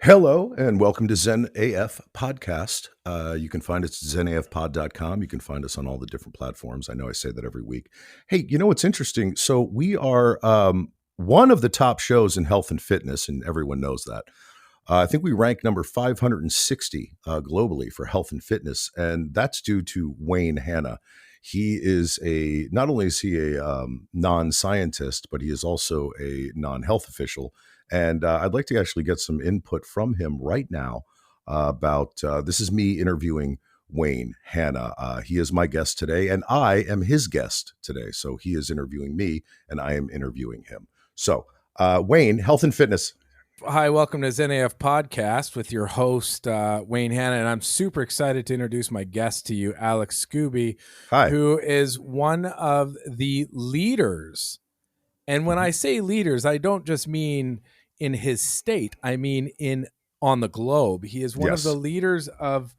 Hello and welcome to Zen AF Podcast. You can find us at zenafpod.com. You can find us on all the different platforms. I know I say that every week. Hey, you know what's interesting? So we are one of the top shows in health and fitness, and everyone knows that. I think we rank number 560 globally for health and fitness, and that's due to Wayne Hanna. Not only is he a non-scientist, but he is also a non-health official. And I'd like to actually get some input from him right now about this is me interviewing Wayne Hanna. He is my guest today, and I am his guest today. So he is interviewing me, and I am interviewing him. So, Wayne, health and fitness. Hi, welcome to Zen AF Podcast with your host, Wayne Hanna, and I'm super excited to introduce my guest to you, Alex Skuby, Hi. who is one of the leaders. And when I say leaders, I don't just mean in his state, I mean on the globe. He is one of the leaders of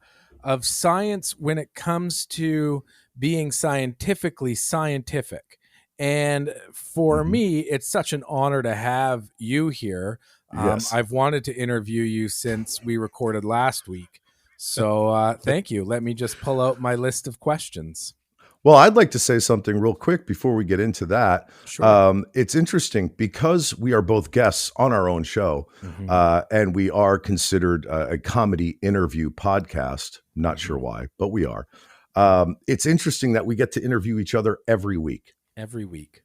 science when it comes to being scientifically scientific. And for me, it's such an honor to have you here. I've wanted to interview you since we recorded last week. So thank you. Let me just pull out my list of questions. Well, I'd like to say something real quick before we get into that. Sure. It's interesting because we are both guests on our own show, and we are considered a comedy interview podcast. Not sure why, but we are. It's interesting that we get to interview each other every week. Every week.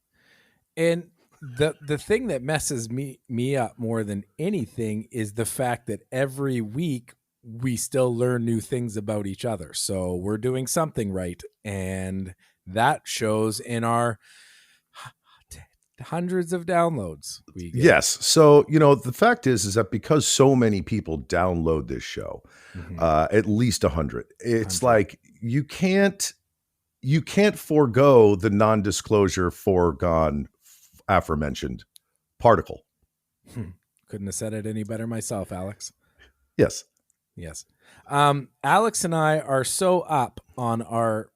And the thing that messes me up more than anything is the fact that every week we still learn new things about each other. So we're doing something right. And that shows in our hundreds of downloads we get. Yes. So, the fact is that because so many people download this show, at least 100, it's 100. Like you can't forego the non-disclosure foregone aforementioned particle. Couldn't have said it any better myself, Alex. Yes. Alex and I are so up on our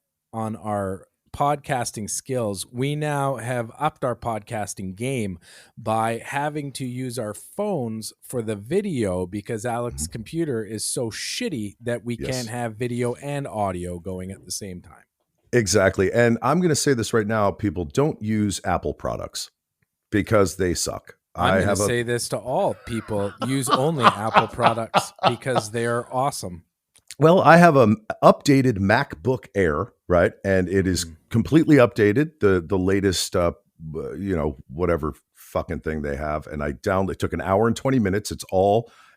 podcasting skills. We now have upped our podcasting game by having to use our phones for the video because Alex's computer is so shitty that we can't have video and audio going at the same time. Exactly. And I'm going to say this right now, people, don't use Apple products because they suck. I'm going to say this to all people, use only Apple products because they are awesome. Well, I have an updated MacBook Air, right? And it is completely updated, the latest, whatever fucking thing they have. And it took an hour and 20 minutes.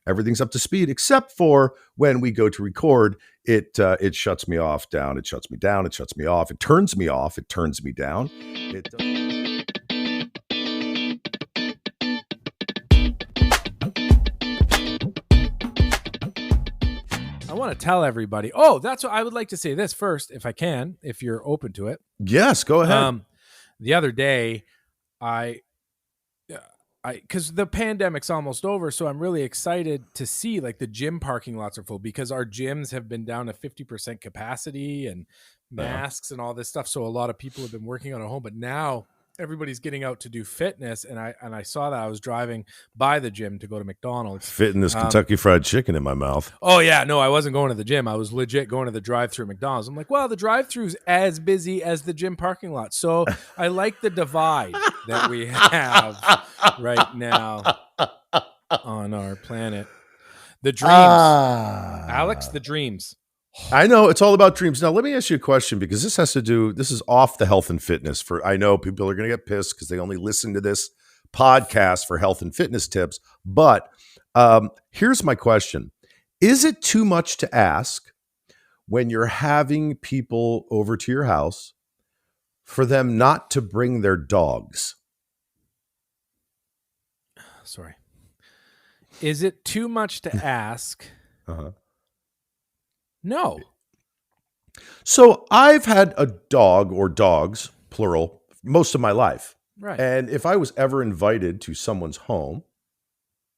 Everything's up to speed, except for when we go to record, it shuts me off down. It shuts me down. It shuts me off. It turns me off. It turns me down. I want to tell everybody. Oh, that's what I would like to say this first, if I can, if you're open to it. Yes, go ahead. The other day, because the pandemic's almost over, so I'm really excited to see like the gym parking lots are full because our gyms have been down to 50% capacity and masks and all this stuff. So a lot of people have been working on at home, but now everybody's getting out to do fitness. And I saw that I was driving by the gym to go to McDonald's. Fitting this Kentucky Fried Chicken in my mouth. Oh yeah, no, I wasn't going to the gym. I was legit going to the drive-through McDonald's. I'm like, well, the drive-through's as busy as the gym parking lot. So I like the divide that we have right now on our planet. The dreams. Alex, the dreams. I know it's all about dreams. Now, let me ask you a question because this is off the health and fitness I know people are going to get pissed because they only listen to this podcast for health and fitness tips. But here's my question. Is it too much to ask when you're having people over to your house for them not to bring their dogs? Sorry. Is it too much to ask? No. So I've had a dog or dogs, plural, most of my life. Right. And if I was ever invited to someone's home,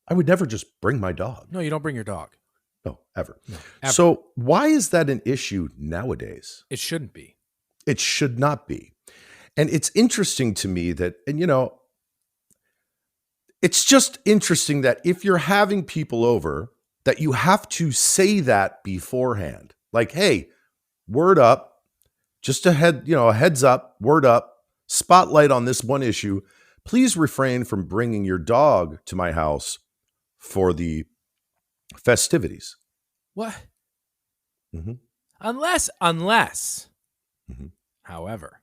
I would never just bring my dog. No, you don't bring your dog. No, ever. No, ever. So why is that an issue nowadays? It shouldn't be. It should not be. And it's interesting to me that, it's just interesting that if you're having people over that you have to say that beforehand. Like, hey, word up, just a heads up, word up, spotlight on this one issue. Please refrain from bringing your dog to my house for the festivities. What? Mm-hmm. Unless, Mm-hmm. however,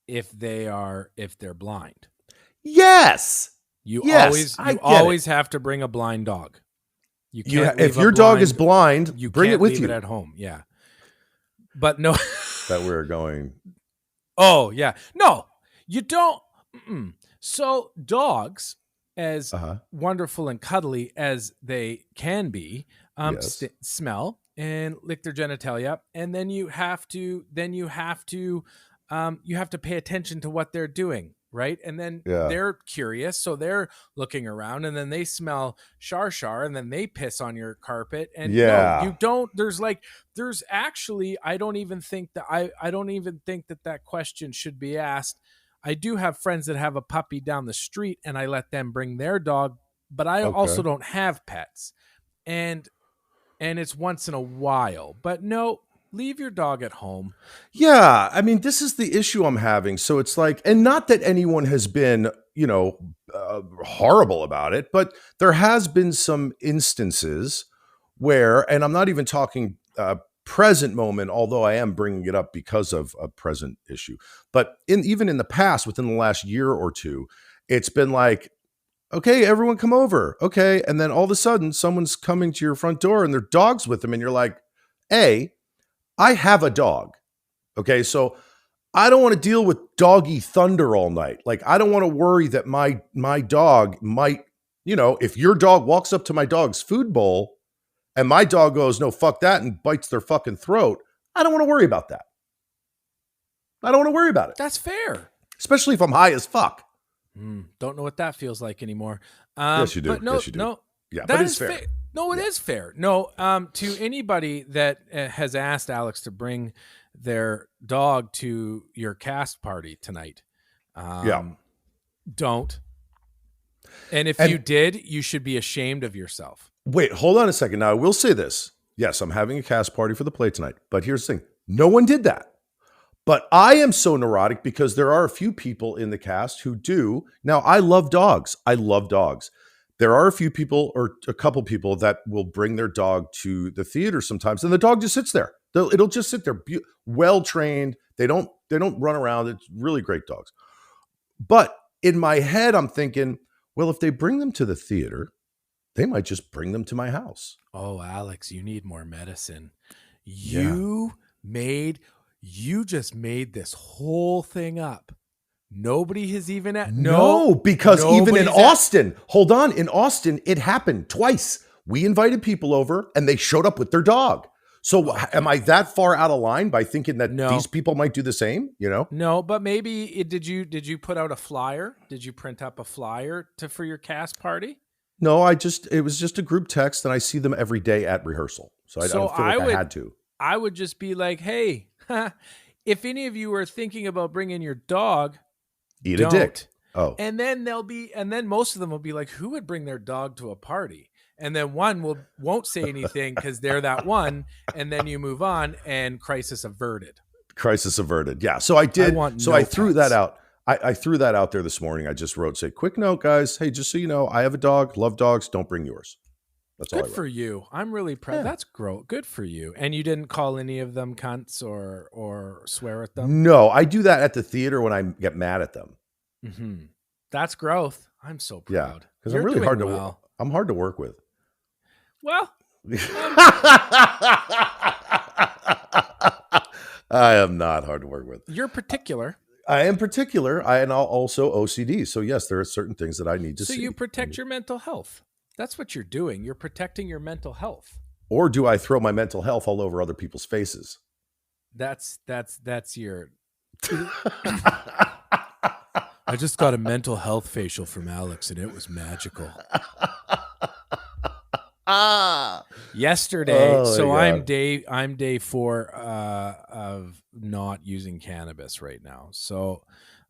if they're blind. Yes. You Yes, always have to bring a blind dog. You can't if your dog is blind, you bring can't it with leave you. it at home. Yeah. But no. That we're going. Oh, yeah. No, you don't. Mm-mm. So dogs, as wonderful and cuddly as they can be, Yes. smell and lick their genitalia, and then you have to pay attention to what they're doing, right? And then they're curious, so they're looking around, and then they smell shar, and then they piss on your carpet. And no, you don't. There's actually, I don't even think that question should be asked. I do have friends that have a puppy down the street, and I let them bring their dog, but I also don't have pets, and it's once in a while. But no, leave your dog at home. Yeah, I mean, this is the issue I'm having. So it's like, and not that anyone has been, horrible about it, but there has been some instances where, and I'm not even talking present moment, although I am bringing it up because of a present issue. But even in the past, within the last year or two, it's been like, okay, everyone come over. Okay. And then all of a sudden someone's coming to your front door and their dog's with them. And you're like, I have a dog. Okay. So I don't want to deal with doggy thunder all night. Like, I don't want to worry that my dog might, if your dog walks up to my dog's food bowl and my dog goes, no, fuck that, and bites their fucking throat, I don't want to worry about that. I don't want to worry about it. That's fair. Especially if I'm high as fuck. Don't know what that feels like anymore. Yes, you do. But no, yes, you do. No, yeah, but it's fair. No, it is fair. No, to anybody that has asked Alex to bring their dog to your cast party tonight, don't. And if you did, you should be ashamed of yourself. Wait, hold on a second. Now, I will say this. Yes, I'm having a cast party for the play tonight. But here's the thing. No one did that. But I am so neurotic because there are a few people in the cast who do. Now, I love dogs. There are a few people or a couple people that will bring their dog to the theater sometimes. And the dog just sits there. It'll just sit there, well-trained. They don't run around. It's really great dogs. But in my head, I'm thinking, well, if they bring them to the theater, they might just bring them to my house. Oh, Alex, you need more medicine. You just made this whole thing up. Nobody has even because even in Austin, hold on, in Austin, it happened twice. We invited people over and they showed up with their dog. So am I that far out of line by thinking that these people might do the same? No, but maybe did you put out a flyer? Did you print up a flyer for your cast party? No, it was just a group text, and I see them every day at rehearsal. So I don't feel like I had to. I would just be like, hey, if any of you are thinking about bringing your dog, eat a dick. Oh. And then most of them will be like, who would bring their dog to a party? And then one won't say anything because they're that one. And then you move on and crisis averted. Yeah. So I did. I threw that out. I threw that out there this morning. I just wrote, say, quick note, guys. Hey, just so you know, I have a dog, love dogs. Don't bring yours. That's all I wrote. Good for you. I'm really proud. Yeah. That's good for you. And you didn't call any of them cunts or swear at them? No, I do that at the theater when I get mad at them. Mm-hmm. That's growth. I'm so proud. Yeah, because I'm really hard to I'm hard to work with. Well, I am not hard to work with. You're particular. I am particular. And I'll also OCD. So yes, there are certain things that I need to see. So you protect your mental health. That's what you're doing. You're protecting your mental health. Or do I throw my mental health all over other people's faces? That's your. I just got a mental health facial from Alex, and it was magical. Yesterday, I'm day 4 of not using cannabis right now. So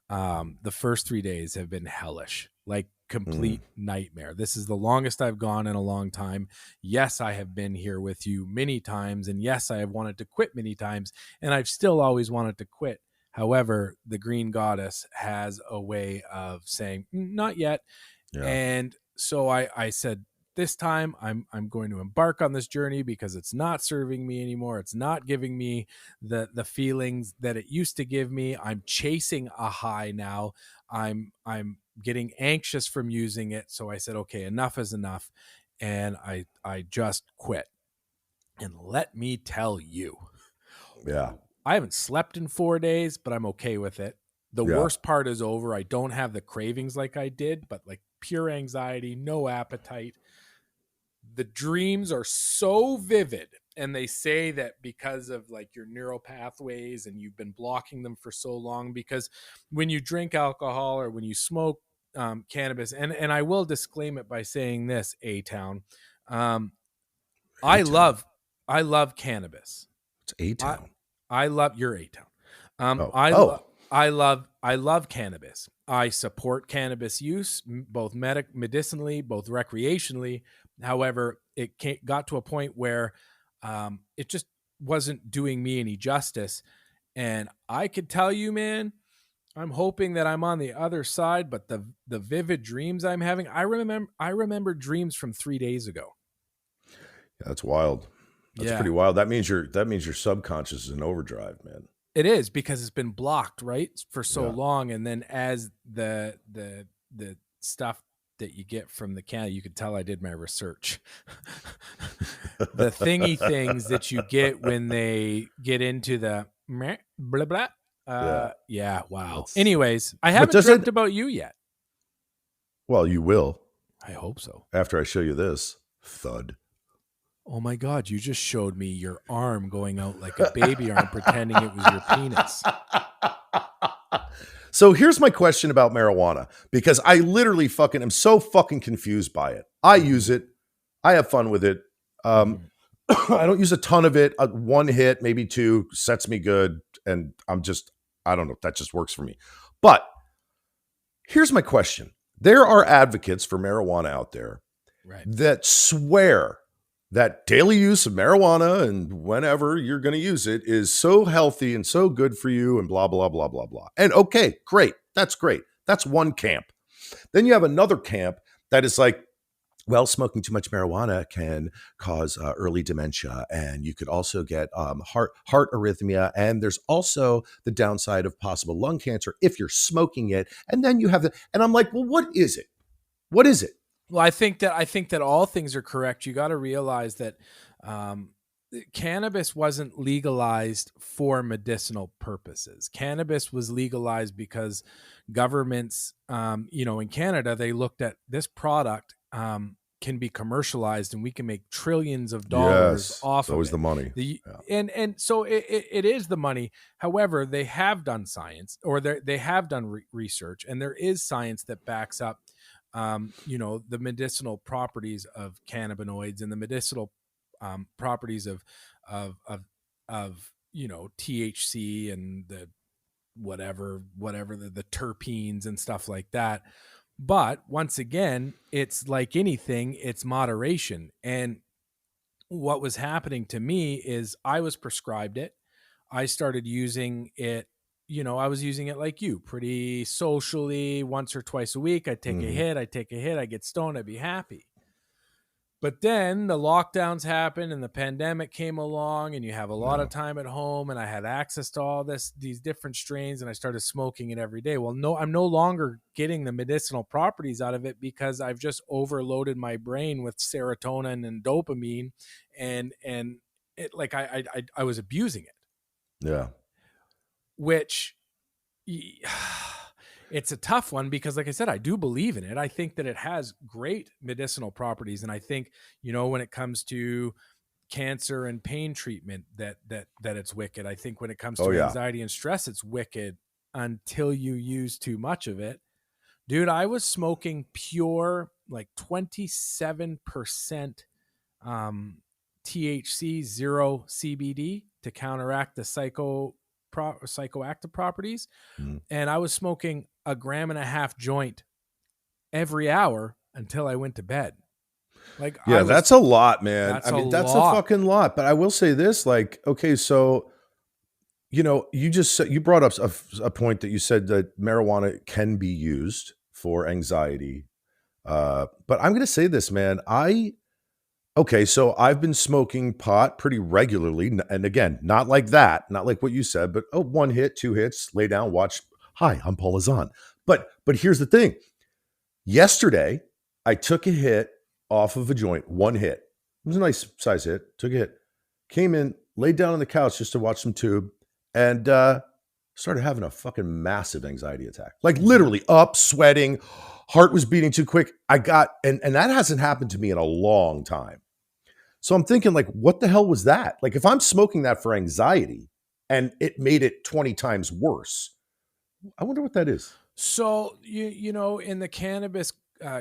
the first 3 days have been hellish. like complete nightmare. This is the longest I've gone in a long time. Yes, I have been here with you many times, and yes, I have wanted to quit many times, and I've still always wanted to quit. However, the Green Goddess has a way of saying, not yet. Yeah. And so I said, this time I'm going to embark on this journey because it's not serving me anymore. It's not giving me the feelings that it used to give me. I'm chasing a high now. I'm getting anxious from using it. So I said, okay, enough is enough. And I just quit. And let me tell you. Yeah. I haven't slept in 4 days, but I'm okay with it. The worst part is over. I don't have the cravings like I did, but like pure anxiety, no appetite. The dreams are so vivid. And they say that because of like your neural pathways and you've been blocking them for so long, because when you drink alcohol or when you smoke cannabis, and I will disclaim it by saying this, A-Town, I love cannabis. It's A-Town. I love your A-Town. I love cannabis. I support cannabis use, both medicinally, both recreationally. However, it got to a point where it just wasn't doing me any justice. And I could tell you, man, I'm hoping that I'm on the other side. But the vivid dreams I'm having, I remember dreams from 3 days ago. Yeah, that's wild. That's pretty wild. That means your subconscious is in overdrive, man. It is, because it's been blocked, right, for so long. And then as the stuff that you get from the can, you could tell I did my research. The thingy things that you get when they get into the blah blah. Wow. Anyways, I haven't dreamt about you yet. Well, you will. I hope so. After I show you this, thud. Oh my God, you just showed me your arm going out like a baby arm, pretending it was your penis. So here's my question about marijuana, because I literally am so fucking confused by it. I use it. I have fun with it. I don't use a ton of it. One hit, maybe two, sets me good. And I don't know, that just works for me. But here's my question. There are advocates for marijuana out there that swear that daily use of marijuana and whenever you're going to use it is so healthy and so good for you and blah, blah, blah, blah, blah. And okay, great. That's great. That's one camp. Then you have another camp that is like, well, smoking too much marijuana can cause early dementia, and you could also get heart arrhythmia, and there's also the downside of possible lung cancer if you're smoking it. And then you have and I'm like, well, what is it? What is it? Well, I think that all things are correct. You got to realize that cannabis wasn't legalized for medicinal purposes. Cannabis was legalized because governments, in Canada, they looked at this product can be commercialized and we can make trillions of dollars off of it. Always the money. And so it is the money. However, they have done science, or they have done research, and there is science that backs up the medicinal properties of cannabinoids and the medicinal properties of THC and the whatever the terpenes and stuff like that. But once again, it's like anything, it's moderation. And what was happening to me is I was prescribed it. I started using it. I was using it like you, pretty socially, once or twice a week. I'd take a hit, I'd get stoned, I'd be happy. But then the lockdowns happened and the pandemic came along, and you have a lot of time at home, and I had access to all these different strains, and I started smoking it every day. Well, no, I'm no longer getting the medicinal properties out of it because I've just overloaded my brain with serotonin and dopamine, and it, like I was abusing it. Yeah. Which it's a tough one because, like I said, I do believe in it. I think that it has great medicinal properties. And I think, when it comes to cancer and pain treatment, that it's wicked. I think when it comes to anxiety and stress, it's wicked until you use too much of it. Dude, I was smoking pure, like 27% THC, 0 CBD to counteract the psychoactive properties. And I was smoking 1.5 grams joint every hour until I went to bed. Like, Yeah, that's a lot, man. That's I mean, a that's a lot. fucking lot. But I will say this, like, okay, so you just said, you brought up a point that you said that marijuana can be used for anxiety. But I'm going to say this, man. Okay, so I've been smoking pot pretty regularly. And again, not like that, not like what you said, but one hit, two hits, lay down, watch. Hi, I'm Paul Azan. But here's the thing. Yesterday, I took a hit off of a joint, one hit. It was a nice size hit. Took a hit. Came in, laid down on the couch just to watch some tube, and started having a fucking massive anxiety attack. Like literally up, sweating, heart was beating too quick. And that hasn't happened to me in a long time. So I'm thinking, like, what the hell was that? Like, if I'm smoking that for anxiety and it made it 20 times worse, I wonder what that is. So, you know, in the cannabis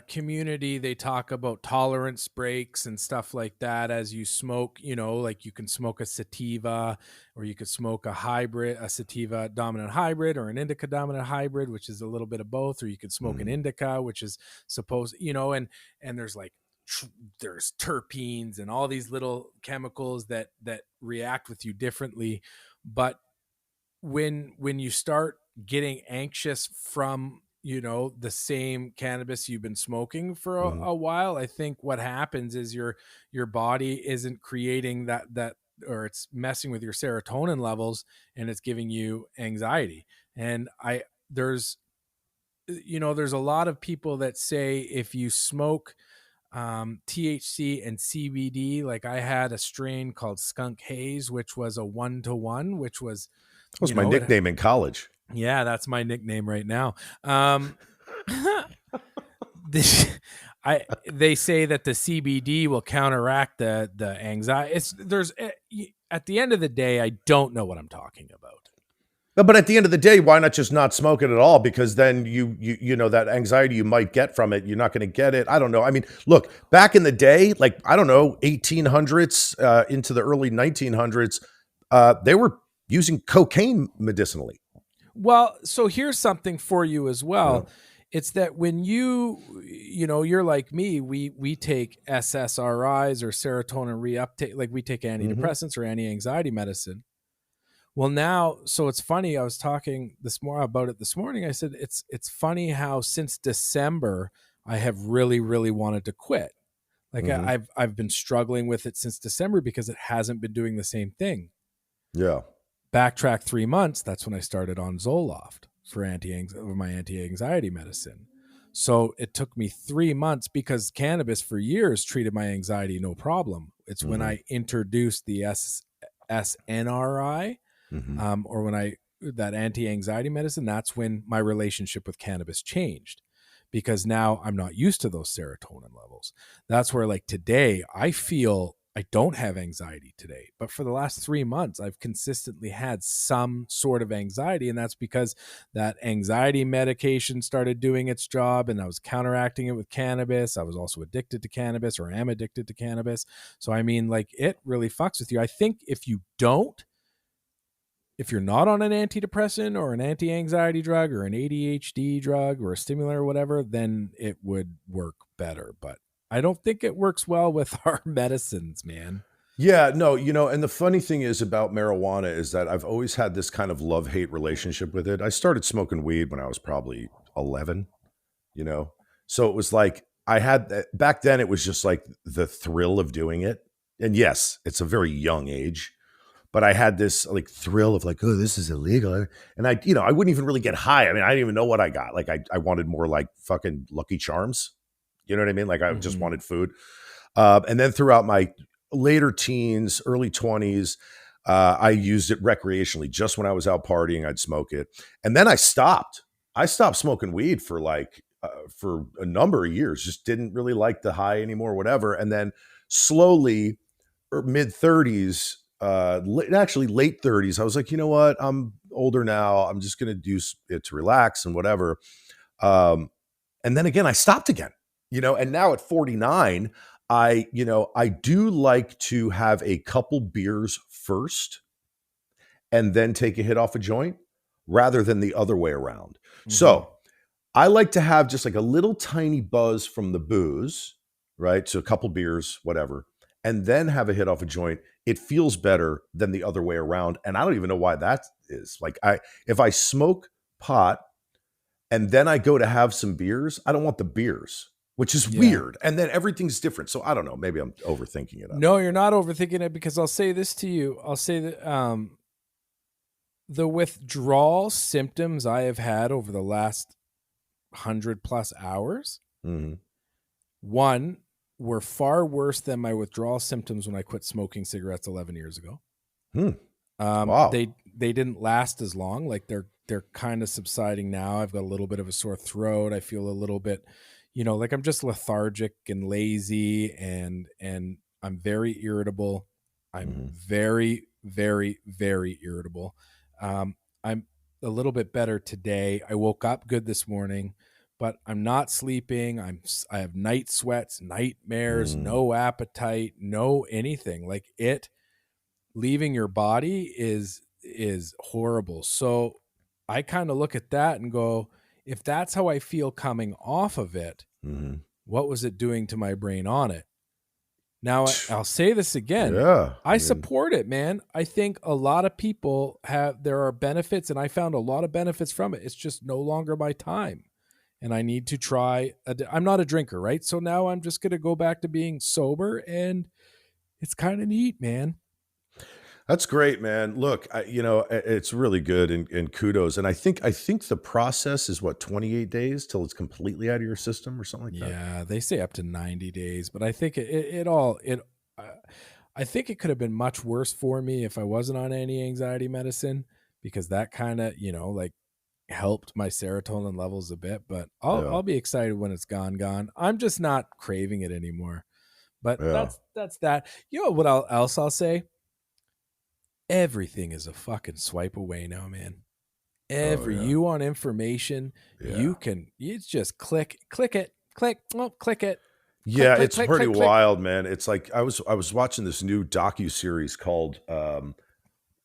community, they talk about tolerance breaks and stuff like that as you smoke. You know, like you can smoke a sativa, or you could smoke a sativa dominant hybrid, or an indica dominant hybrid, which is a little bit of both, or you could smoke an indica, which is supposed, you know, and there's like there's terpenes and all these little chemicals that react with you differently. But when you start getting anxious from, you know, the same cannabis you've been smoking for a while, I think what happens is your body isn't creating that, or it's messing with your serotonin levels, and it's giving you anxiety. And there's a lot of people that say if you smoke THC and CBD, like I had a strain called Skunk Haze, which was a 1-to-1, which was, that was my nickname in college. Yeah, that's my nickname right now. They say that the CBD will counteract the anxiety. At the end of the day, I don't know what I'm talking about. But at the end of the day, why not just not smoke it at all? Because then you know, that anxiety you might get from it, you're not going to get it. I don't know. I mean, look, back in the day, like, I don't know, 1800s into the early 1900s, they were using cocaine medicinally. Well, so here's something for you as well. It's that when you're like me, we take SSRIs or serotonin reuptake, like we take antidepressants or anti-anxiety medicine. Well, now, so it's funny. I was talking about it this morning. I said it's funny how since December I have really, really wanted to quit. Like I've been struggling with it since December because it hasn't been doing the same thing. Yeah. Backtrack 3 months. That's when I started on Zoloft for my anti-anxiety medicine. So it took me 3 months because cannabis for years treated my anxiety no problem. It's when I introduced the SNRI. Or that anti-anxiety medicine, that's when my relationship with cannabis changed, because now I'm not used to those serotonin levels. That's where, like, today I feel I don't have anxiety today, but for the last 3 months I've consistently had some sort of anxiety, and that's because that anxiety medication started doing its job and I was counteracting it with cannabis. I was also addicted to cannabis, or am addicted to cannabis. So I mean, like, it really fucks with you. I think if you're not on an antidepressant or an anti-anxiety drug or an ADHD drug or a stimulant or whatever, then it would work better. But I don't think it works well with our medicines, man. Yeah, no, you know, and the funny thing is about marijuana is that I've always had this kind of love-hate relationship with it. I started smoking weed when I was probably 11, you know? So it was like, back then it was just like the thrill of doing it. And yes, it's a very young age. But I had this like thrill of like, oh, this is illegal. And I wouldn't even really get high. I mean, I didn't even know what I got. Like I wanted more like fucking Lucky Charms. You know what I mean? Like I just wanted food. And then throughout my later teens, early 20s, I used it recreationally. Just when I was out partying, I'd smoke it. And then I stopped. I stopped smoking weed for for a number of years. Just didn't really like the high anymore, whatever. And then slowly, mid 30s, actually late 30s, I was like, you know what, I'm older now, I'm just going to do it to relax and whatever. And then again I stopped again, and now at 49, I do like to have a couple beers first and then take a hit off a joint rather than the other way around. So I like to have just like a little tiny buzz from the booze, right? So a couple beers, whatever, and then have a hit off a joint. It feels better than the other way around. And I don't even know why that is. Like if I smoke pot and then I go to have some beers, I don't want the beers, which is weird. And then everything's different. So I don't know. Maybe I'm overthinking it. No, you're not overthinking it, because I'll say this to you. I'll say that the withdrawal symptoms I have had over the last 100+ hours, one, were far worse than my withdrawal symptoms when I quit smoking cigarettes 11 years ago. Wow. They didn't last as long. Like they're kind of subsiding now. I've got a little bit of a sore throat. I feel a little bit, like I'm just lethargic and lazy, and I'm very irritable. I'm very, very, very irritable. I'm a little bit better today. I woke up good this morning, but I'm not sleeping. I have night sweats, nightmares, no appetite, no anything. Like leaving your body is horrible. So I kind of look at that and go, if that's how I feel coming off of it, what was it doing to my brain on it? Now, I'll say this again. Yeah, I support it, man. I think a lot of people there are benefits, and I found a lot of benefits from it. It's just no longer my time. And I need to try. I'm not a drinker, right? So now I'm just going to go back to being sober, and it's kind of neat, man. That's great, man. Look, it's really good, and kudos. And I think the process is 28 days till it's completely out of your system or something like that. Yeah, they say up to 90 days, but I think I think it could have been much worse for me if I wasn't on any anxiety medicine, because that kind of, like helped my serotonin levels a bit, but I'll be excited when it's gone. I'm just not craving it anymore. But that's that. You know what else I'll say? Everything is a fucking swipe away now, man. You want information, it's just click it. Yeah, it's pretty wild, man. It's like I was watching this new docu-series called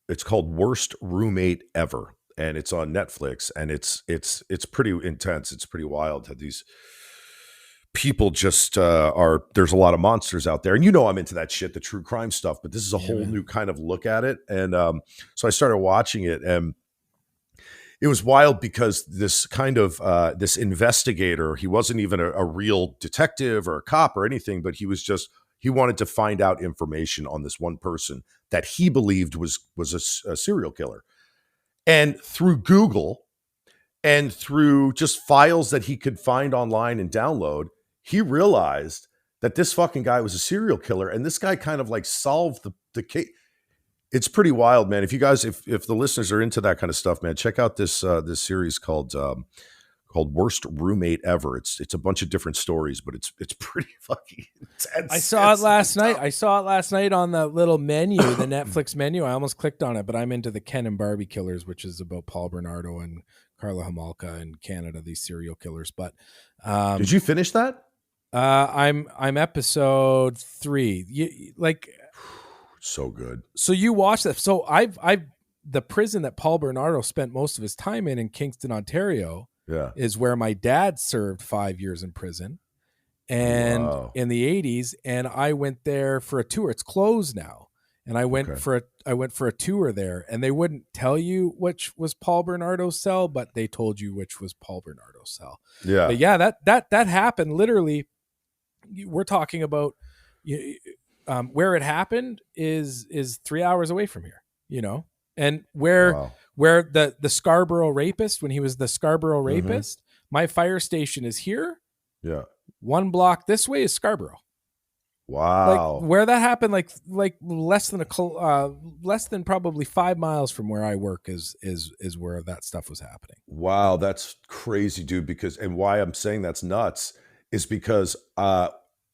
it's called Worst Roommate Ever, and it's on Netflix, and it's pretty intense. It's pretty wild how these people just there's a lot of monsters out there, and I'm into that shit, the true crime stuff, but this is a whole new kind of look at it. And so I started watching it, and it was wild because this kind of this investigator, he wasn't even a real detective or a cop or anything, but he wanted to find out information on this one person that he believed was a serial killer. And through Google and through just files that he could find online and download, he realized that this fucking guy was a serial killer, and this guy kind of like solved the case. It's pretty wild, man. If you guys, if the listeners are into that kind of stuff, man, check out this series called Worst Roommate Ever. It's a bunch of different stories, but it's pretty fucking intense. I saw it last night. I saw it last night on the little menu, the Netflix menu. I almost clicked on it, but I'm into the Ken and Barbie Killers, which is about Paul Bernardo and Carla Homolka in Canada, these serial killers. But did you finish that? I'm episode 3. So good. So you watched that. So I've the prison that Paul Bernardo spent most of his time in Kingston, Ontario, is where my dad served 5 years in prison, and in the 80s. And I went there for a tour. It's closed now. And I went for a tour there, and they wouldn't tell you which was Paul Bernardo's cell, but they told you which was Paul Bernardo's cell. Yeah. But yeah, that happened literally. We're talking about where it happened is 3 hours away from here, and where the Scarborough rapist, when he was the Scarborough rapist, my fire station is here. Yeah. 1 block this way is Scarborough. Wow. Like where that happened, like less than probably 5 miles from where I work is where that stuff was happening. Wow. That's crazy, dude. And why I'm saying that's nuts is because,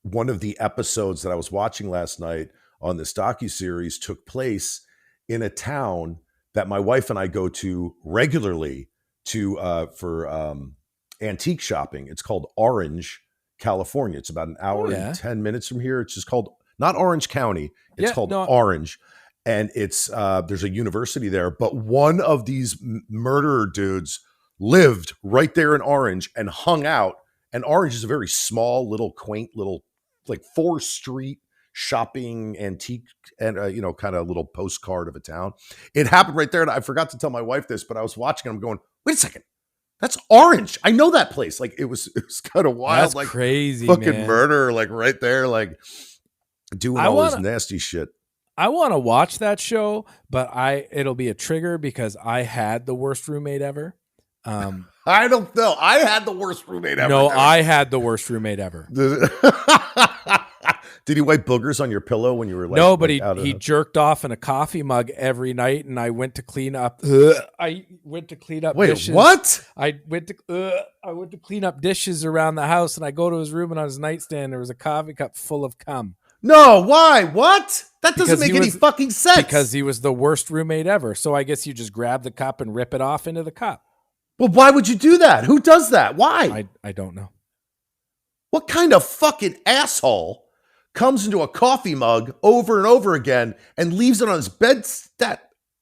one of the episodes that I was watching last night on this docuseries took place in a town that my wife and I go to regularly for antique shopping. It's called Orange, California. It's about an hour and 10 minutes from here. It's just called, not Orange County. It's called Orange. And it's there's a university there, but one of these murderer dudes lived right there in Orange and hung out. And Orange is a very small, little, quaint, little, like 4th Street shopping antique and kind of little postcard of a town. It happened right there. And I forgot to tell my wife this, but I was watching and I'm going, wait a second. That's Orange. I know that place. Like it was kind of wild. That's like crazy, fucking man. murder, like right there, like doing all this nasty shit. I want to watch that show, but it'll be a trigger because I had the worst roommate ever. I don't know. I had the worst roommate ever. No, I had the worst roommate ever. Did he wipe boogers on your pillow when you were like? No, but he jerked off in a coffee mug every night, and I went to clean up. Dishes. Wait, what? I went to clean up dishes around the house, and I go to his room, and on his nightstand there was a coffee cup full of cum. No, why? What? That doesn't make any fucking sense. Because he was the worst roommate ever. So I guess you just grab the cup and rip it off into the cup. Well, why would you do that? Who does that? Why? I don't know. What kind of fucking asshole comes into a coffee mug over and over again and leaves it on his bed?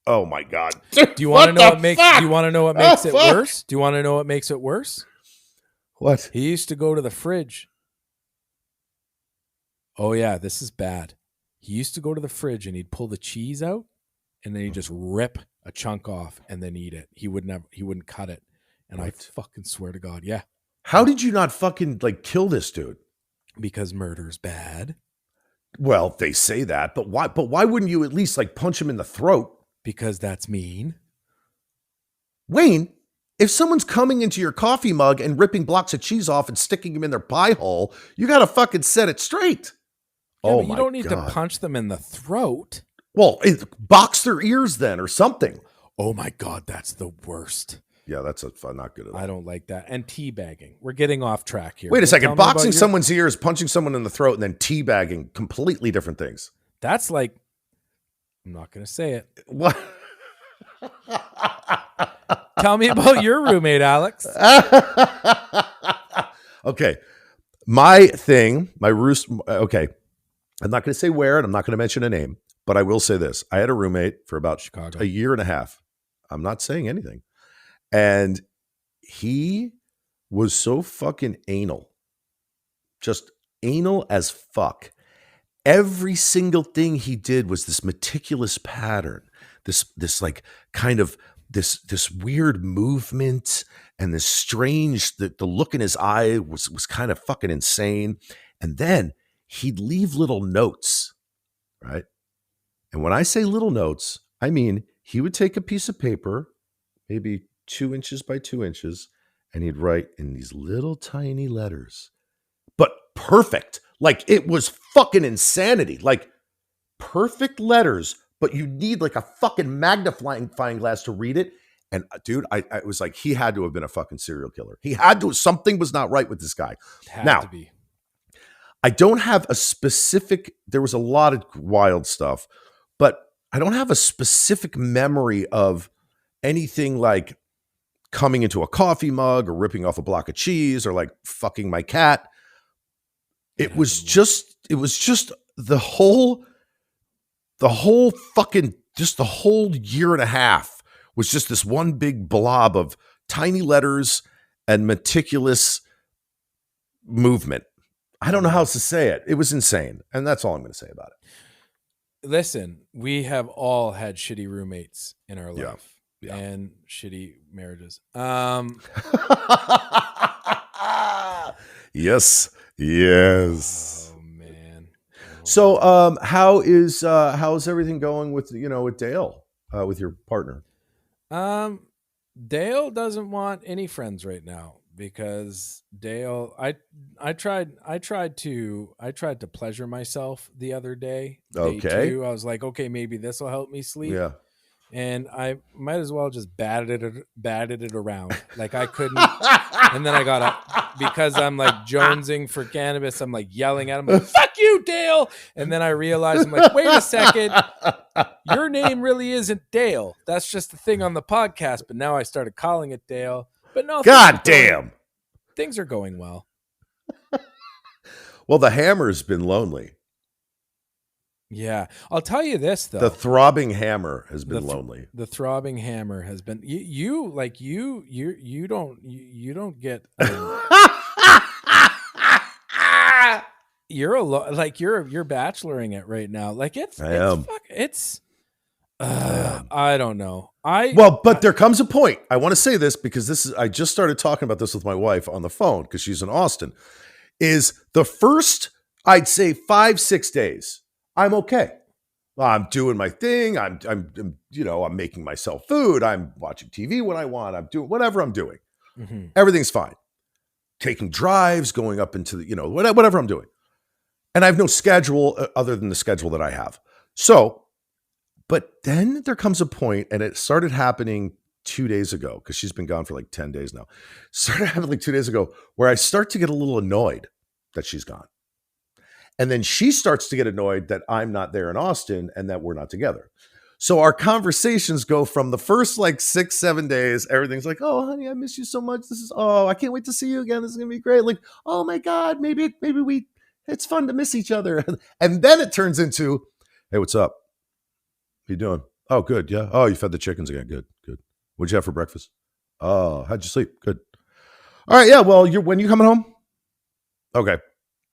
Oh my God. Do you want to know what makes it worse? Do you want to know what makes it worse? What? He used to go to the fridge. Oh yeah, this is bad. He used to go to the fridge and he'd pull the cheese out and then he'd just rip a chunk off and then eat it. He wouldn't cut it. And what? I fucking swear to God, yeah. How did you not fucking kill this dude? Because murder's bad. Well, they say that, but why? But why wouldn't you at least punch him in the throat? Because that's mean. Wayne, if someone's coming into your coffee mug and ripping blocks of cheese off and sticking them in their pie hole, you got to fucking set it straight. Yeah, you don't need to punch them in the throat. Well, box their ears then or something. Oh my God, that's the worst. Yeah, that's not good at all. I don't like that. And teabagging. We're getting off track here. Wait a second. Boxing someone's ears, punching someone in the throat, and then teabagging, completely different things. That's I'm not going to say it. What? Tell me about your roommate, Alex. Okay. Okay. I'm not going to say where, and I'm not going to mention a name, but I will say this. I had a roommate for about Chicago. a year and a half. I'm not saying anything. And he was so fucking anal. Just anal as fuck. Every single thing he did was this meticulous pattern. This weird movement and this strange, the look in his eye was kind of fucking insane. And then he'd leave little notes, right? And when I say little notes, I mean, he would take a piece of paper, maybe 2 inches by 2 inches, and he'd write in these little tiny letters, but perfect. It was fucking insanity. Perfect letters, but you need a fucking magnifying glass to read it. And dude, I was he had to have been a fucking serial killer. Something was not right with this guy. Had to be. I don't have a specific, there was a lot of wild stuff, but I don't have a specific memory of anything coming into a coffee mug or ripping off a block of cheese or fucking my cat. It was just the whole year and a half was just this one big blob of tiny letters and meticulous movement. I don't know how else to say it. It was insane. And that's all I'm going to say about it. Listen, we have all had shitty roommates in our life. Yeah. And shitty marriages. Yes. Oh man. So, how's everything going with Dale, with your partner? Dale doesn't want any friends right now because Dale, I tried to pleasure myself the other day. Okay. I was like, okay, maybe this will help me sleep. Yeah. And I might as well just batted it around. I couldn't. And then I got up because I'm jonesing for cannabis. I'm yelling at him, fuck you, Dale. And then I realized, wait a second. Your name really isn't Dale. That's just the thing on the podcast. But now I started calling it Dale. But no. God damn. Things are going well. Well, the hammer's been lonely. Yeah. I'll tell you this though. The throbbing hammer has been lonely. The throbbing hammer has been you don't get you're you're bacheloring it right now. Like I don't know. But there comes a point. I want to say this because I just started talking about this with my wife on the phone because she's in Austin. Is the first, I'd say 5-6 days, I'm okay. I'm doing my thing. I'm making myself food. I'm watching TV when I want. I'm doing whatever I'm doing. Mm-hmm. Everything's fine. Taking drives, going up into whatever I'm doing. And I have no schedule other than the schedule that I have. So, but then there comes a point, and it started happening 2 days ago, because she's been gone for like 10 days now. Started happening like 2 days ago, where I start to get a little annoyed that she's gone. And then she starts to get annoyed that I'm not there in Austin and that we're not together. So our conversations go from the first like 6-7 days, everything's like, oh, honey, I miss you so much. I can't wait to see you again. This is going to be great. Like, oh my God, maybe it's fun to miss each other. And then it turns into, hey, what's up? How you doing? Oh, good. Yeah. Oh, you fed the chickens again. Good. What'd you have for breakfast? Oh, how'd you sleep? Good. All right. Yeah. Well, when you coming home? Okay.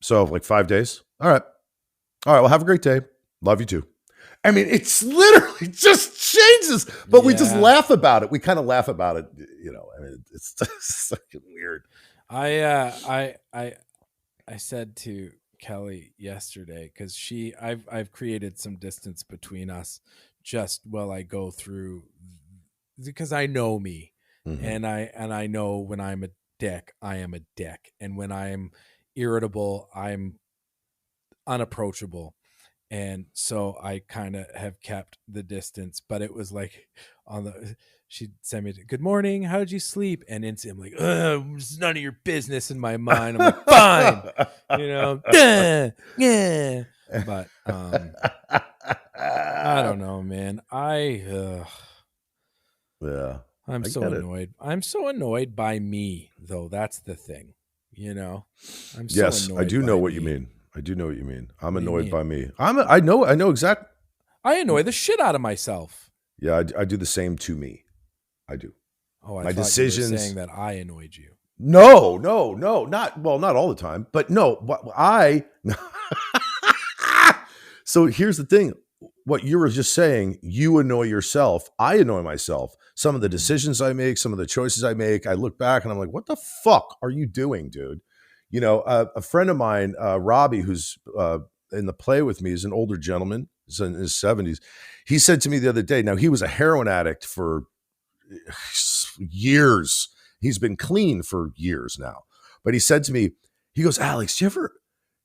So like 5 days. All right. Well, have a great day. Love you too. I mean, it's literally just changes, but we just laugh about it. We kind of laugh about it. I mean, it's just fucking weird. I said to Kelly yesterday, because I've created some distance between us just while I go through, because I know me, mm-hmm. and I know when I'm a dick, I am a dick, and when I'm irritable, I'm unapproachable. And so I kind of have kept the distance, but it was like she'd send me, good morning, how did you sleep? And instantly I'm like, it's none of your business in my mind. I'm like, fine, yeah. But I don't know, man. I'm so annoyed. I'm so annoyed by me, though. That's the thing, I'm so annoyed. I do know what you mean. I do know what you mean. I'm annoyed by me. I know exactly. I annoy the shit out of myself. Yeah, I do the same to me. I do. Oh, I thought decisions. You were saying that I annoyed you. No, not all the time, but no. So here's the thing. What you were just saying, you annoy yourself. I annoy myself. Some of the decisions I make, some of the choices I make, I look back and I'm like, what the fuck are you doing, dude? A friend of mine, Robbie, who's in the play with me, is an older gentleman. He's in his 70s. He said to me the other day, now he was a heroin addict for years. He's been clean for years now. But he said to me, he goes, Alex, do you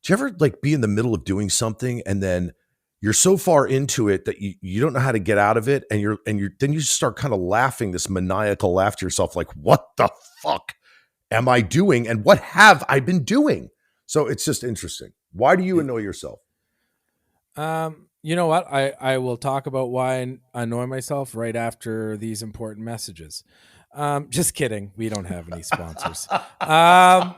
ever like be in the middle of doing something and then you're so far into it that you don't know how to get out of it, and then you start kind of laughing, this maniacal laugh to yourself, like, what the fuck am I doing? And what have I been doing? So it's just interesting. Why do you annoy yourself? You know what? I will talk about why I annoy myself right after these important messages. Just kidding. We don't have any sponsors. Why?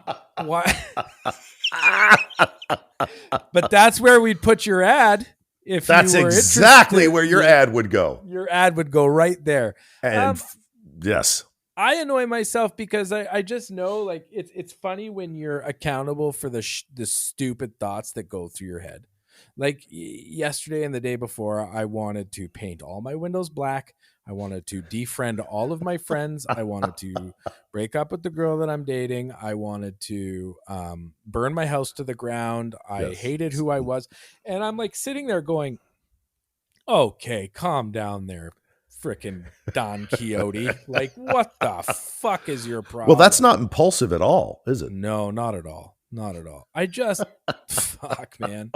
But that's where we'd put your ad. If that's exactly where your ad would go. Your ad would go right there. And yes. I annoy myself because I just know, like, it's funny when you're accountable for the stupid thoughts that go through your head. Like yesterday and the day before, I wanted to paint all my windows black. I wanted to defriend all of my friends. I wanted to break up with the girl that I'm dating. I wanted to burn my house to the ground. I hated who I was. And I'm like sitting there going, okay, calm down there, freaking Don Quixote. Like, what the fuck is your problem? Well, that's not impulsive at all, is it? No, not at all. Not at all. I just fuck, man.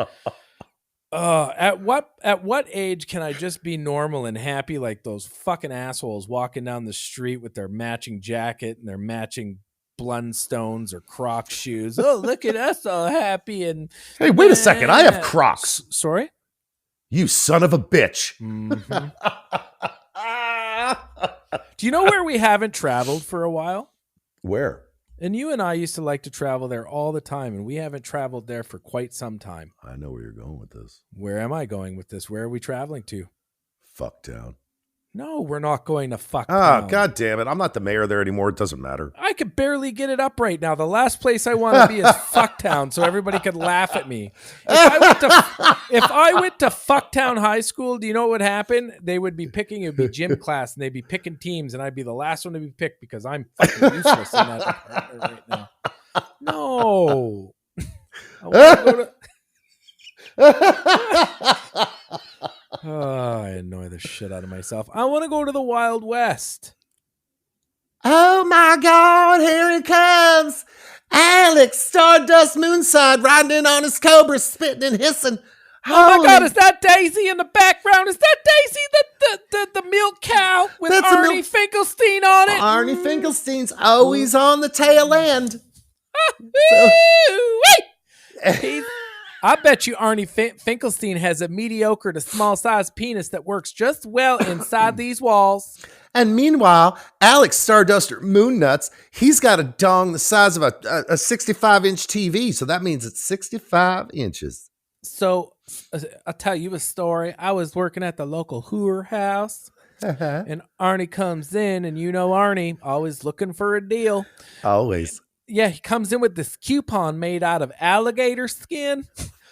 At what age can I just be normal and happy like those fucking assholes walking down the street with their matching jacket and their matching Blundstones or Crocs shoes? Oh, look at us all happy and hey, wait a second, I have Crocs. Sorry? You son of a bitch. Mm-hmm. Do you know where we haven't traveled for a while? Where? And you and I used to like to travel there all the time, and we haven't traveled there for quite some time. I know where you're going with this. Where am I going with this? Where are we traveling to? Fucktown. No, we're not going to Fucktown. God damn it. I'm not the mayor there anymore. It doesn't matter. I could barely get it up right now. The last place I want to be is Fucktown, so everybody could laugh at me. If I went to Fucktown High School, do you know what would happen? They would be picking, it would be gym class, and they'd be picking teams, and I'd be the last one to be picked because I'm fucking useless in that department right now. No. I want to go to... Oh, I annoy the shit out of myself. I want to go to the Wild West. Oh my God, here he comes. Alex Stardust Moonside riding in on his cobra, spitting and hissing. Oh my God, is that Daisy in the background? Is that Daisy, the milk cow with Arnie Finkelstein on it? Arnie Finkelstein's always on the tail end. I bet you Arnie Finkelstein has a mediocre to small size penis that works just well inside these walls. And meanwhile, Alex Starduster Moonnuts, he's got a dong the size of a 65-inch TV. So that means it's 65 inches. So I'll tell you a story. I was working at the local Hooer house. And Arnie comes in, and you know Arnie, always looking for a deal. Always. Yeah, he comes in with this coupon made out of alligator skin.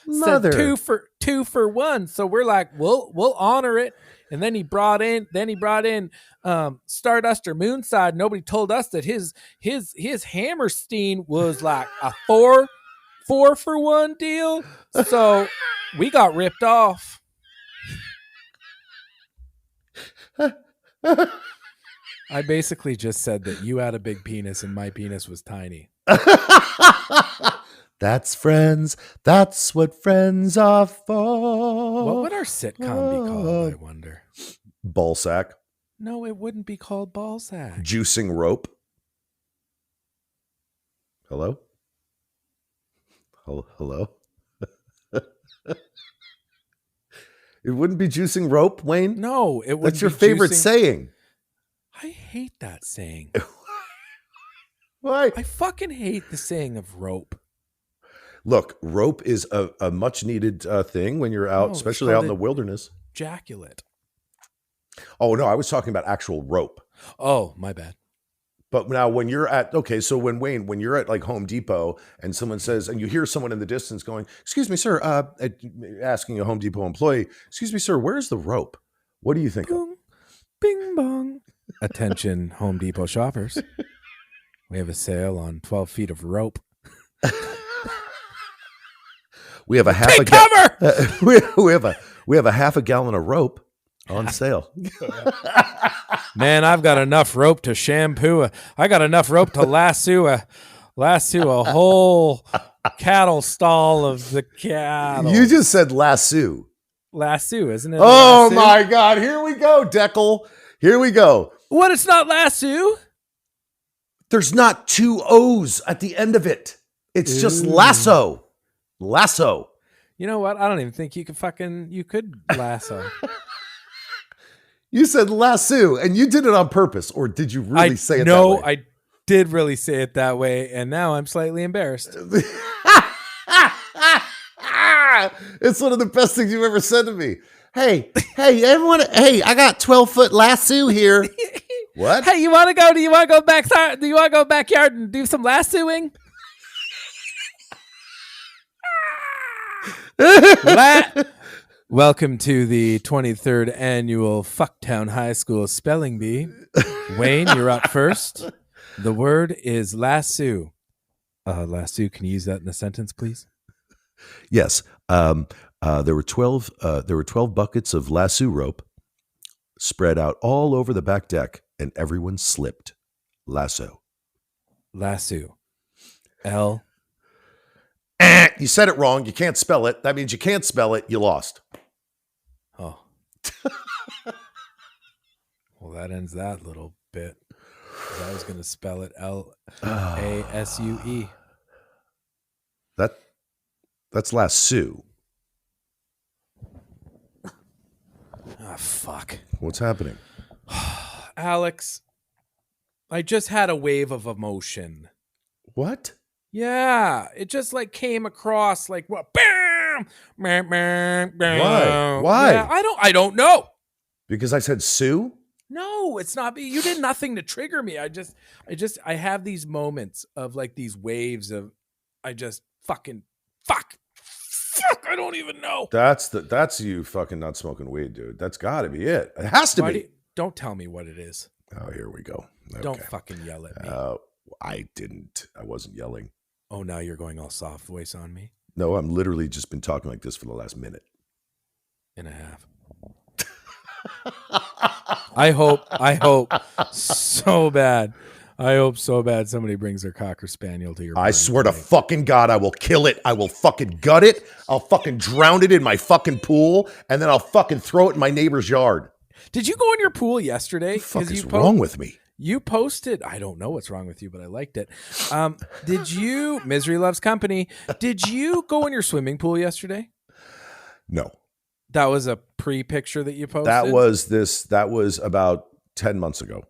Mother. Said two for one. So we're like, we'll honor it. And then he brought in Starduster Moonside. Nobody told us that his Hammerstein was like a four for one deal. So we got ripped off. I basically just said that you had a big penis and my penis was tiny. That's friends. That's what friends are for. What would our sitcom be called, I wonder? Ballsack. No, it wouldn't be called Ballsack. Juicing Rope. Hello? Hello? It wouldn't be Juicing Rope, Wayne? No, it wouldn't. That's your favorite saying. I hate that saying. Why? I fucking hate the saying of rope. Look, rope is a much needed thing when you're out, especially out in the wilderness. Ejaculate. Oh, no, I was talking about actual rope. Oh, my bad. But now when you're at, so when you're at like Home Depot and someone says, and you hear someone in the distance going, excuse me, sir, asking a Home Depot employee, excuse me, sir, where's the rope? What do you think Boom, bing bong. Attention, Home Depot shoppers. We have a sale on 12 feet of rope. We have a half a cover. We have a half a gallon of rope on sale. Man, I've got enough rope to shampoo. I got enough rope to lasso a whole cattle stall of the cattle. You just said lasso. Lasso, isn't it? Oh my God! Here we go, Deckel. Here we go. What? It's not lasso? There's not two O's at the end of it. It's just lasso. Lasso. You know what? I don't even think you could lasso. You said lasso, and you did it on purpose, or did you really say it that way? No, I did really say it that way, and now I'm slightly embarrassed. It's one of the best things you've ever said to me. Hey, everyone! Hey, I got 12-foot lasso here. What? Hey, do you want to go backyard and do some lassoing? Welcome to the 23rd annual Fucktown High School Spelling Bee. Wayne, you're up first. The word is lasso. Lasso, can you use that in a sentence, please? Yes. There were 12 buckets of lasso rope spread out all over the back deck, and everyone slipped. Lasso. Lasso. L. You said it wrong. You can't spell it. That means you can't spell it. You lost. Oh. Well, that ends that little bit. I was going to spell it L-A-S-U-E. That's lasso. Ah, fuck. What's happening? Alex, I just had a wave of emotion. What? Yeah, it just like came across like what? Bam! Bam, bam, bam. Why? Yeah, I don't know. Because I said Sue? No, it's not me. You did nothing to trigger me. I have these moments of like these waves of, I just fucking fuck. I don't even know. That's you fucking not smoking weed, dude. That's got to be it. It has to be. Don't tell me what it is. Oh, here we go. Okay. Don't fucking yell at me. I didn't. I wasn't yelling. Oh, now you're going all soft voice on me? No, I'm literally just been talking like this for the last minute and a half. I hope so bad. I hope so bad somebody brings their Cocker Spaniel to your party. I swear to fucking God, I will kill it. I will fucking gut it. I'll fucking drown it in my fucking pool, and then I'll fucking throw it in my neighbor's yard. Did you go in your pool yesterday? What the fuck is wrong with me? You posted, I don't know what's wrong with you, but I liked it. Did you, Misery Loves Company, did you go in your swimming pool yesterday? No. That was a pre-picture that you posted? That was about 10 months ago.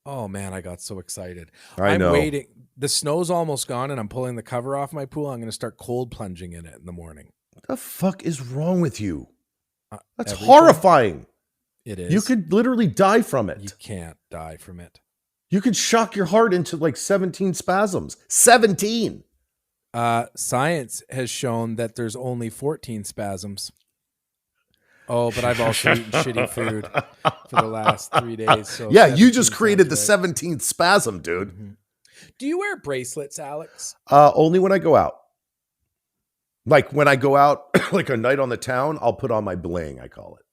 Oh man, I got so excited. I'm waiting. The snow's almost gone and I'm pulling the cover off my pool. I'm going to start cold plunging in it in the morning. What the fuck is wrong with you? That's everything. Horrifying. It is. You could literally die from it. You can't die from it. You could shock your heart into like 17 spasms. 17. Science has shown that there's only 14 spasms. Oh, but I've also eaten shitty food for the last 3 days. So yeah, you just created the 17th spasm, dude. Mm-hmm. Do you wear bracelets, Alex? Only when I go out. Like when I go out, like a night on the town, I'll put on my bling, I call it.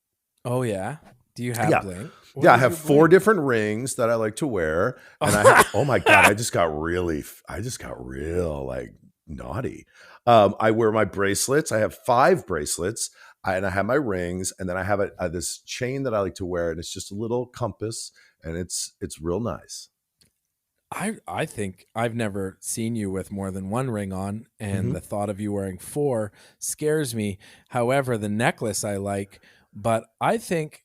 Oh, yeah? Do you have bling? Yeah, I have 4 different rings that I like to wear. And I have, oh my God, I just got real like naughty. I wear my bracelets. I have 5 bracelets. And I have my rings, and then I have this chain that I like to wear, and it's just a little compass, and it's real nice. I think I've never seen you with more than 1 ring on, and the thought of you wearing 4 scares me. However, the necklace I like, but I think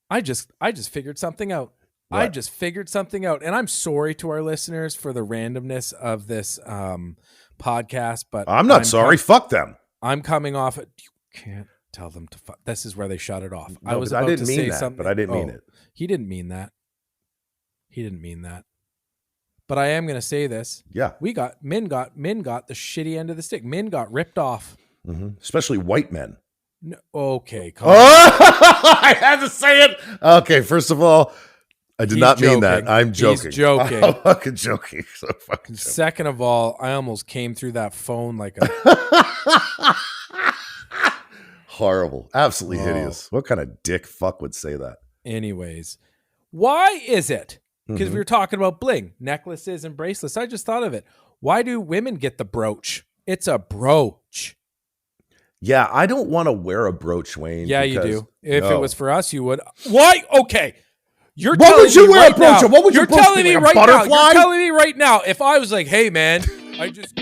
I just figured something out. What? I just figured something out, and I'm sorry to our listeners for the randomness of this podcast, but I'm not sorry. Fuck them. I'm coming off it. You can't tell them to fuck. This is where they shut it off. No, I didn't mean that, but I didn't mean it. He didn't mean that. He didn't mean that. But I am going to say this. Yeah. Min got the shitty end of the stick. Min got ripped off. Mm-hmm. Especially white men. No, okay. I had to say it. Okay. First of all, I did not mean that. I'm joking. He's joking. I'm fucking joking. So fucking joking. Second of all, I almost came through that phone like a... Horrible. Absolutely hideous. What kind of dick fuck would say that? Anyways, why is it? Because we were talking about bling, necklaces and bracelets. I just thought of it. Why do women get the brooch? It's a brooch. Yeah, I don't want to wear a brooch, Wayne. Yeah, you do. If it was for us, you would. Why? Okay. What would you wear a brooch? What would you telling me right now? Butterfly? You're telling me right now. If I was like, hey, man, I just...